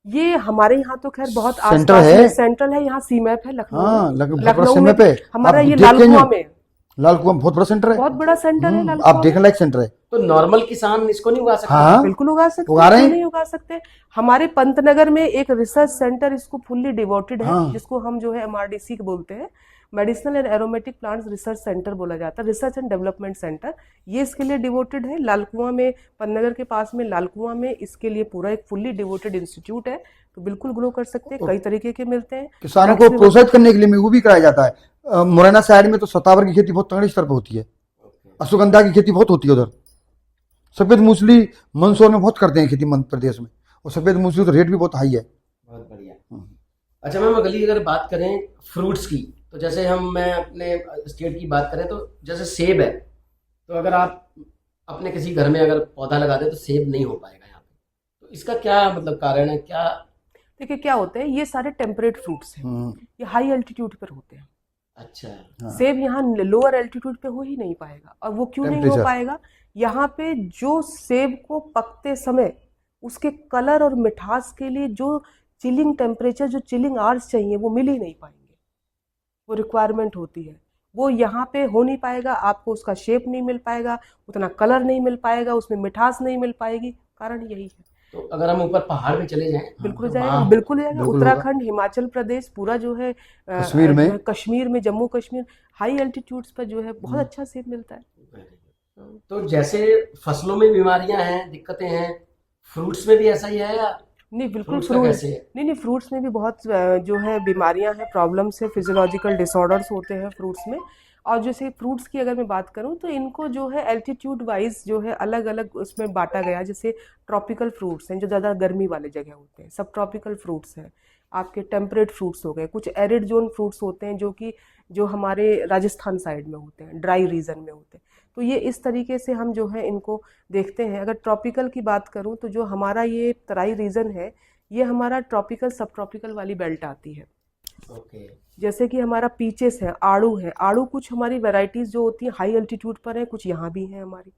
ये हमारे यहाँ तो खैर बहुत सेंटर आसपास है, में सेंट्रल है, यहाँ सीमैप है लखनऊ हाँ, में। लखनऊ में पे हमारा आप ये देखेंगे, लाल कुआं में है, लाल कुआं बहुत बड़ा सेंटर है, बहुत बड़ा सेंटर है लाल आप कुआं देखने में। लायक सेंटर है। तो नॉर्मल किसान इसको नहीं उगा सकते? हाँ, बिल्कुल उगा सकते उगा हैं, रहे क्यों हैं। नहीं उगा सकते। हमारे पंतनगर में एक रिसर्च सेंटर इसको फुल्ली डिवोटेड है, हाँ। जिसको हम जो है एमआरडीसी बोलते हैं, medicinal and aromatic plants research centre बोला जाता है, रिसर्च एंड डेवलपमेंट सेंटर। ये इसके लिए डिवोटेड है। लाल कुआं में, पंतनगर के पास में लाल कुआं में इसके लिए पूरा एक फुल्ली डिवोटेड इंस्टीट्यूट है। तो बिल्कुल ग्रो कर सकते हैं, कई तरीके के मिलते हैं। किसानों को प्रोत्साहित करने के लिए में वो भी कराया जाता है। मुरैना साइड में तो सतावर की खेती बहुत तगड़ी स्तर पर होती है, अश्वगंधा की खेती बहुत होती है उधर। सफेद मूसली मंदसौर में बहुत करते हैं खेती मध्य प्रदेश में, और सफेद मूसली तो रेट भी बहुत हाई है। बहुत बढ़िया। अच्छा मैम, अगली अगर बात करें फ्रूट्स की, तो जैसे मैं अपने स्टेट की बात करें तो जैसे सेब है, तो अगर आप अपने किसी घर में अगर पौधा लगा दे तो सेब नहीं हो पाएगा यहाँ पे, तो इसका क्या मतलब कारण है क्या? देखिए क्या होता है, ये सारे टेम्परेट फ्रूट्स हैं, ये हाई एल्टीट्यूड पर होते हैं। अच्छा। सेब यहाँ लोअर एल्टीट्यूड पे हो ही नहीं पाएगा। और वो क्यों नहीं हो टेम्परेचर। पाएगा, यहाँ पे जो सेब को पकते समय उसके कलर और मिठास के लिए जो चिलिंग टेम्परेचर, जो चिलिंग आवर्स चाहिए, वो मिल ही नहीं पाएंगे। वो रिक्वायरमेंट होती है, वो यहाँ पे हो नहीं पाएगा। आपको उसका शेप नहीं मिल पाएगा, उतना कलर नहीं मिल पाएगा, उसमें मिठास नहीं मिल पाएगी। कारण यही है। तो अगर हम ऊपर पहाड़ पे चले जाएं बिल्कुल तो जाएगा, वहाँ बिल्कुल जाएगा। बिल्कुल उत्तराखंड, हिमाचल प्रदेश, पूरा जो है कश्मीर में, जो है कश्मीर में, जम्मू कश्मीर, हाई एल्टीट्यूड्स पर जो है बहुत अच्छा सेब मिलता है। तो जैसे फसलों में बीमारियां हैं, दिक्कतें हैं, फ्रूट्स में भी ऐसा ही है या नहीं, बिल्कुल फ्रूट्स का फ्रूट कैसे है? नहीं, फ्रूट्स में भी बहुत जो है बीमारियां हैं, प्रॉब्लम्स है, फिजियोलॉजिकल डिसऑर्डर्स होते हैं फ्रूट्स में। और जैसे फ्रूट्स की अगर मैं बात करूं तो इनको जो है एल्टीट्यूड वाइज जो है अलग अलग उसमें बांटा गया। जैसे ट्रॉपिकल फ्रूट्स हैं जो ज़्यादा गर्मी वाले जगह होते हैं, सब ट्रॉपिकल फ्रूट्स हैं। आपके टेम्परेट फ्रूट्स हो गए, कुछ एरिड जोन फ्रूट्स होते हैं जो हमारे राजस्थान साइड में होते हैं, ड्राई रीजन में होते हैं। तो ये इस तरीके से हम जो है इनको देखते हैं। अगर ट्रॉपिकल की बात करूं तो जो हमारा ये तराई रीजन है, ये हमारा ट्रॉपिकल सब ट्रॉपिकल वाली बेल्ट आती है। ओके। जैसे कि हमारा पीचेस है, आड़ू है, आड़ू कुछ हमारी वैरायटीज जो होती हैं हाई एल्टीट्यूड पर है, कुछ यहाँ भी हैं हमारी।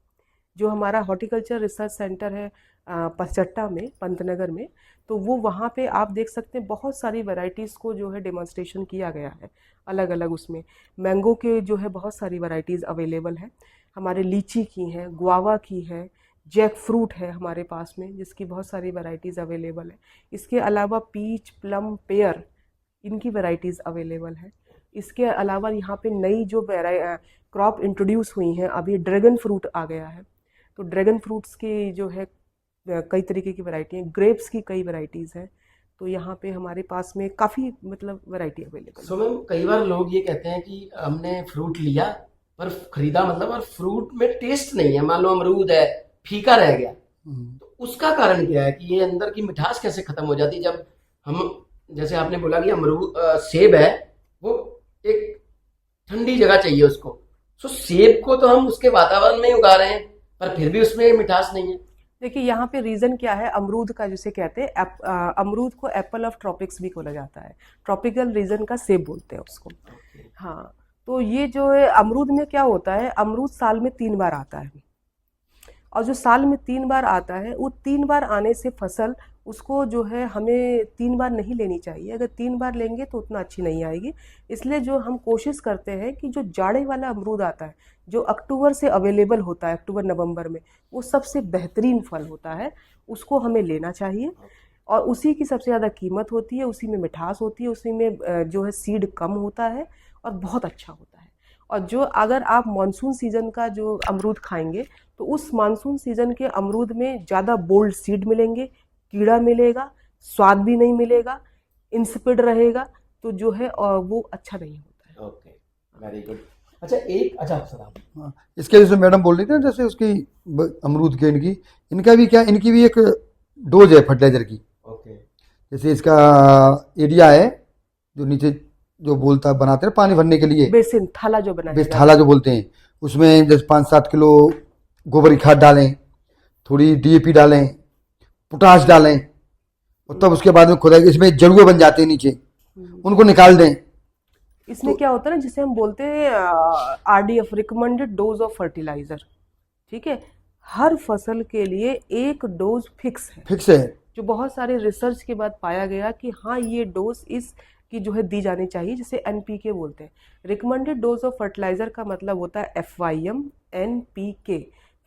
जो हमारा हॉर्टिकल्चर रिसर्च सेंटर है पचट्टा में, पंतनगर में, तो वो वहाँ पे आप देख सकते हैं बहुत सारी वैरायटीज़ को जो है डेमोन्स्ट्रेशन किया गया है अलग अलग। उसमें मैंगो के जो है बहुत सारी वैरायटीज़ अवेलेबल है, हमारे लीची की हैं, गुआवा की है, जैक फ्रूट है हमारे पास में जिसकी बहुत सारी वैरायटीज़ अवेलेबल है। इसके अलावा पीच, प्लम, पेयर, इनकी वैरायटीज़ अवेलेबल है। इसके अलावा यहाँ पे नई जो क्रॉप इंट्रोड्यूस हुई हैं, अभी ड्रैगन फ्रूट आ गया है। तो ड्रैगन फ्रूट्स की जो है कई तरीके की वैरायटी हैं, ग्रेप्स की कई वैरायटीज़ हैं। तो यहाँ पे हमारे पास में काफ़ी मतलब वैरायटी अवेलेबल है। सो मैम, कई बार लोग ये कहते हैं कि हमने फ्रूट लिया पर खरीदा मतलब, और फ्रूट में टेस्ट नहीं है, मान लो अमरूद है, फीका रह गया, तो उसका कारण क्या है कि ये अंदर की मिठास कैसे खत्म हो जाती है? जब हम, जैसे आपने बोला कि अमरूद सेब है, वो एक ठंडी जगह चाहिए उसको, सो सेब को तो हम उसके वातावरण में ही उगा रहे हैं पर फिर भी उसमें मिठास नहीं है। देखिए यहाँ पे रीज़न क्या है, अमरूद का जिसे कहते हैं अमरूद को एप्पल ऑफ ट्रॉपिक्स भी बोला जाता है, ट्रॉपिकल रीजन का सेब बोलते हैं उसको। हाँ, तो ये जो है अमरूद में क्या होता है, अमरूद साल में 3 बार आता है और जो साल में 3 बार आता है, वो 3 बार आने से फसल उसको जो है हमें 3 बार नहीं लेनी चाहिए। अगर 3 बार लेंगे तो उतना अच्छी नहीं आएगी। इसलिए जो हम कोशिश करते हैं कि जो जाड़े वाला अमरूद आता है, जो अक्टूबर से अवेलेबल होता है, अक्टूबर नवंबर में, वो सबसे बेहतरीन फल होता है, उसको हमें लेना चाहिए। और उसी की सबसे ज़्यादा कीमत होती है, उसी में मिठास होती है, उसी में जो है सीड कम होता है और बहुत अच्छा होता है। और जो अगर आप मानसून सीजन का जो अमरूद खाएंगे तो उस मानसून सीजन के अमरूद में ज़्यादा बोल्ड सीड मिलेंगे, कीड़ा मिलेगा, स्वाद भी नहीं मिलेगा, इंसिपिड रहेगा, तो जो है वो अच्छा नहीं होता है। Okay, very good. अच्छा सर आप हाँ, इसके जैसे मैडम बोल रही थी ना, जैसे उसकी अमरूद के इनका भी क्या, इनकी भी एक डोज है फर्टिलाइजर की। ओके, जैसे इसका एरिया है जो नीचे जो बोलता बनाते हैं पानी भरने के लिए, बेसिन थाला जो बनाया बेस जाता थाला जो बोलते हैं, उसमें जैसे 5-7 किलो गोबर की खाद डालें, थोड़ी डीएपी डालें, पोटाश डालें, और तब उसके बाद में खुदाई, इसमें जड़ुए बन जाते हैं नीचे, उनको निकाल दें। इसमें क्या होता है ना, जिसे हम बोलते हैं RDF, recommended dose of fertilizer, ठीक है। हर फसल के लिए एक डोज फिक्स है, फिक्स है। जो बहुत सारे रिसर्च के बाद पाया गया कि हाँ ये डोज इस की जो है दी जानी चाहिए, जिसे NPK बोलते हैं। रिकमेंडेड डोज ऑफ फर्टिलाइजर का मतलब होता है FYM, NPK।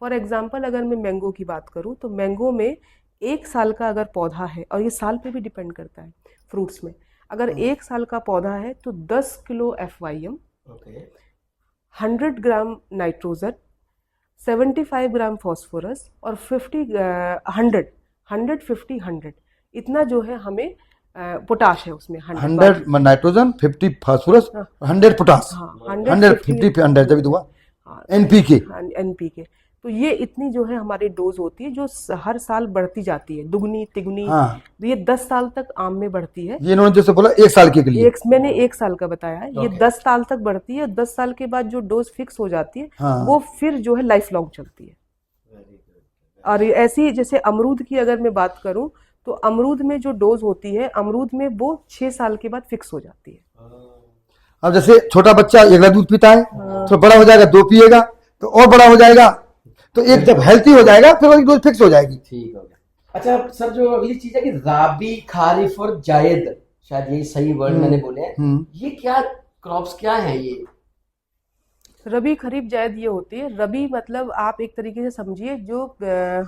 फॉर एग्जांपल अगर मैं मैंगो की बात करूँ तो मैंगो में 1 साल का अगर पौधा है, और ये साल पे भी डिपेंड करता है फ्रूट्स में, अगर 1 साल का पौधा है तो 10 kilo FYM, okay, 100 gram nitrogen, 75 ग्राम फॉस्फोरस और 100 इतना जो है हमें पोटाश है उसमें 100 नाइट्रोजन, 50 फास्फोरस, 100 पोटाश, हाँ 100 50 पे 100 जब हुआ NPK। NPK। तो ये इतनी जो है हमारी डोज होती है, जो हर साल बढ़ती जाती है, दुगनी तिगुनी। हाँ, तो ये 10 साल तक आम में बढ़ती है। ये इन्होंने जैसे बोला 1 साल के लिए, मैंने 1 साल का बताया है, ये Okay. 10 साल तक बढ़ती है। 10 साल के बाद जो डोज फिक्स हो जाती है, हाँ। वो फिर जो है लाइफ लॉन्ग चलती है। Very good. और ऐसी जैसे अमरूद की अगर मैं बात करूं तो अमरूद में जो डोज होती है, अमरूद में वो 6 साल के बाद फिक्स हो जाती है। अब जैसे छोटा बच्चा 1 गिलास दूध पीता है, तो बड़ा हो जाएगा 2 पिएगा, तो और बड़ा हो जाएगा, तो एक जब हेल्थी हो जाएगा फिर वही डोज फिक्स हो जाएगी। ठीक हो गया। अच्छा सर, जो अगली चीज है कि राबी, खारिफ और जायद, शायद यही सही वर्ड मैंने बोले हैं, ये क्या क्रॉप्स क्या हैं ये? रबी, खरीफ, जायद ये होती है। रबी मतलब आप एक तरीके से समझिए जो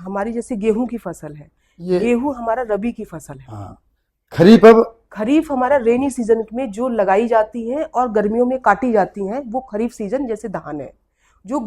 हमारी जैसे गेहूं की फसल है, गेहूं हमारा रबी की फसल है। हाँ। खरीफ, अब खरीफ हमारा रेनी सीजन में जो लगाई जाती है और गर्मियों में काटी जाती हैं, वो खरीफ सीजन। जैसे धान है जो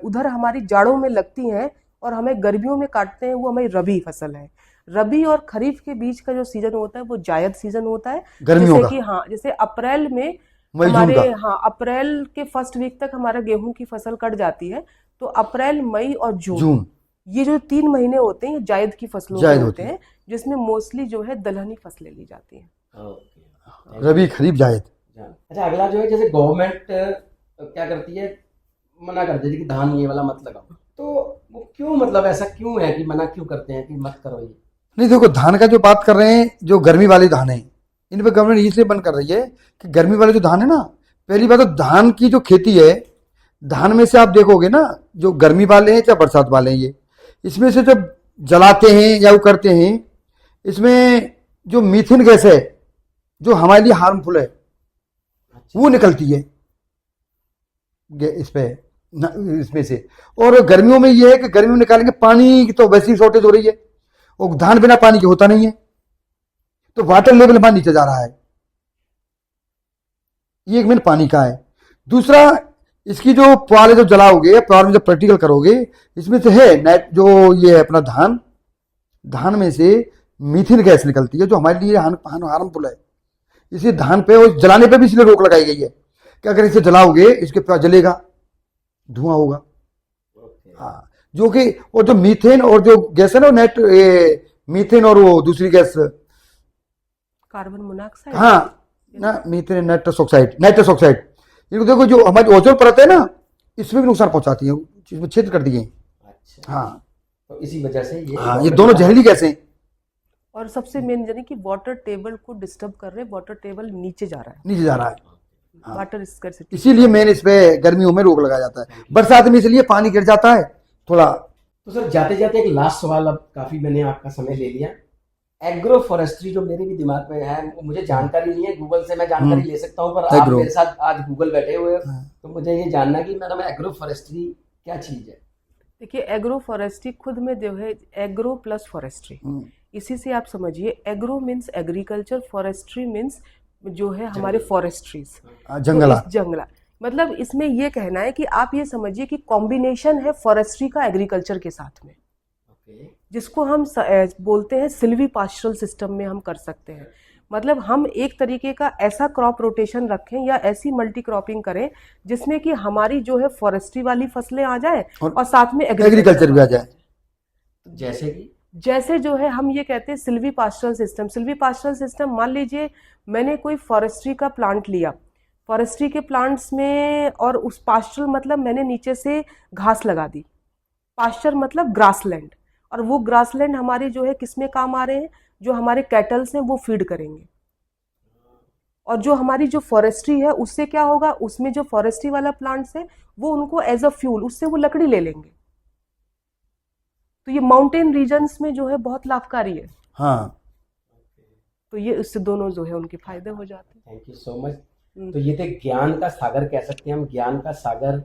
उधर हमारी जाड़ों में लगती हैं और हमें गर्मियों में काटते हैं, वो हमारी रबी फसल है। रबी और खरीफ के बीच का जो सीजन होता है वो जायद सीजन होता है, गर्मियों जैसे कि हाँ, जैसे अप्रैल में मई जून हमारे का। हाँ अप्रैल के फर्स्ट वीक तक हमारा गेहूं की फसल कट जाती है। तो अप्रैल, मई और जून, ये जो 3 महीने होते हैं ये जायद की फसलों के होते हैं, जिसमें मोस्टली जो है दलहनी फसलें ली जाती हैं। ओके, रबी, खरीफ, जायद। अच्छा अगला जो है, जैसे गवर्नमेंट क्या करती है, मना कर देती है कि धान ये वाला मत लगाओ, तो वो क्यों, मतलब ऐसा क्यों है कि मना क्यों करते हैं कि मत करो ये? नहीं देखो, धान का जो बात कर रहे हैं, जो गर्मी वाले धान है, इन पे गवर्नमेंट इसलिए बंद कर रही है कि गर्मी वाले जो धान है ना, पहली बात तो धान की जो खेती है, धान में से आप देखोगे ना, जो गर्मी वाले हैं चाहे बरसात वाले हैं, ये इसमें से जब जलाते हैं या वो करते हैं, इसमें जो मीथेन गैस है जो हमारे लिए हार्मफुल है, वो निकलती है इसमें से। और गर्मियों में ये है कि गर्मी में निकालेंगे, पानी की तो वैसी शॉर्टेज हो रही है, और धान बिना पानी के होता नहीं है, तो वाटर लेवल हमारा नीचे जा रहा है। ये एक मेन पानी का है। दूसरा, इसकी जो पुआल जो जलाओगे, पुआल में जब प्रैक्टिकल करोगे, इसमें से है नाइट, जो ये है अपना धान में से मीथेन गैस निकलती है जो हमारे लिए हार्मफुल है। इसी धान पे और जलाने पे भी इसलिए रोक लगाई गई है कि अगर इसे जलाओगे, इसके पास जलेगा, धुआं होगा। हाँ, जो कि और जो मीथेन और जो गैस है ना, मीथेन और वो दूसरी गैस कार्बन मोनोऑक्साइड, हाँ ना, मीथेन, नाइट्रस ऑक्साइड, इनको देखो, जो हमारी ओजोन परत है ना, इसमें भी नुकसान पहुंचाती है, इसमें छेद कर दिए। अच्छा, हाँ, तो इसी वजह से ये, हाँ, ये दोनों जहरीली गैसें। और सबसे मेन जानी कि वाटर टेबल को डिस्टर्ब कर रहे हैं, वाटर टेबल नीचे जा रहा है, नीचे जा रहा है। हाँ। Water scarcity. इसीलिए मेन इस पे गर्मियों में रोक लगाया जाता है। बरसात में इसलिए पानी गिर जाता है थोड़ा, तो सर जाते जाते एक लास्ट सवाल, अब काफी मैंने आपका समय ले लिया। एग्रो फॉरेस्ट्री जो मेरे भी दिमाग में है, मुझे जानकारी नहीं है, गूगल से मैं जानकारी ले सकता हूँ, पर आप एग्रो। मेरे साथ आज गूगल बैठे हुए हो, तो मुझे ये जानना कि मैडम एग्रो फॉरेस्ट्री क्या चीज है? देखिए, एग्रो फॉरेस्ट्री खुद में जो है एग्रो प्लस फॉरेस्ट्री, इसी से आप समझिए। Agro means agriculture, forestry means जो है हमारे फॉरेस्ट्रीज, जंगला। जंगला। मतलब इसमें ये कहना है कि आप ये समझिए कि कॉम्बिनेशन है फॉरेस्ट्री का एग्रीकल्चर के साथ में, जिसको हम बोलते हैं सिल्वी पास्चरल सिस्टम में हम कर सकते हैं। मतलब हम एक तरीके का ऐसा क्रॉप रोटेशन रखें या ऐसी मल्टी क्रॉपिंग करें जिसमें कि हमारी जो है फॉरेस्ट्री वाली फसलें आ जाए और साथ में एग्रीकल्चर भी आ जाए। जैसे कि जैसे जो है हम ये कहते हैं सिल्वी पास्चरल सिस्टम। सिल्वी पास्चरल सिस्टम, मान लीजिए मैंने कोई फॉरेस्ट्री का प्लांट लिया, फॉरेस्ट्री के प्लांट्स में, और उस पास्चरल मतलब मैंने नीचे से घास लगा दी, पास्चर मतलब ग्रासलैंड, और वो ग्रासलैंड हमारे जो है किसमें काम आ रहे हैं, जो हमारे कैटल्स हैं वो फीड करेंगे। और जो हमारी जो फॉरेस्ट्री है उससे क्या होगा, उसमें जो फॉरेस्ट्री वाला प्लांट्स है वो उनको एज अ फ्यूल, उससे वो लकड़ी ले लेंगे। तो ये माउंटेन रीजन्स में जो है बहुत लाभकारी है। हाँ, तो ये इससे दोनों जो है उनके फायदे हो जाते हैं। Thank you so much. तो ये थे ज्ञान का सागर, कह सकते हैं हम, ज्ञान का सागर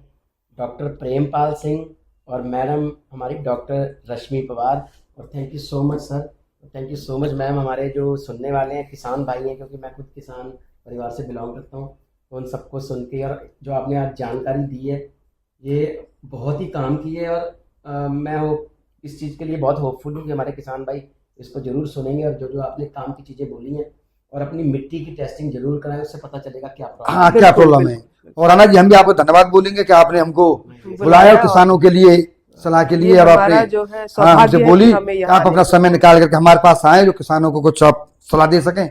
डॉक्टर प्रेमपाल सिंह और मैडम हमारी डॉक्टर रश्मि पवार। और thank you so much sir, thank you so much ma'am. हमारे जो सुनने वाले हैं किसान भाई हैं, क्योंकि मैं खुद किसान परिवार से बिलोंग करता हूँ, तो उन सबको सुन के और जो आपने आज जानकारी दी है ये बहुत ही काम की है। और मैं इस चीज़ के लिए बहुत होपफुल हूँ कि हमारे किसान भाई इसको जरूर सुनेंगे और जो जो आपने काम की चीज़ें बोली हैं, और अपनी मिट्टी की टेस्टिंग जरूर कराएं, उससे पता चलेगा क्या प्रॉब्लम हाँ, क्या प्रॉब्लम है। और आना जी, हम भी आपको धन्यवाद बोलेंगे कि आपने हमको बुलाया किसानों के लिए सलाह के लिए, और आपने जो है हाँ हमसे सौभाग्य है बोली कि हमें कि यहाँ आप अपना समय निकाल करके हमारे पास आए, जो किसानों को कुछ आप सलाह दे सकें।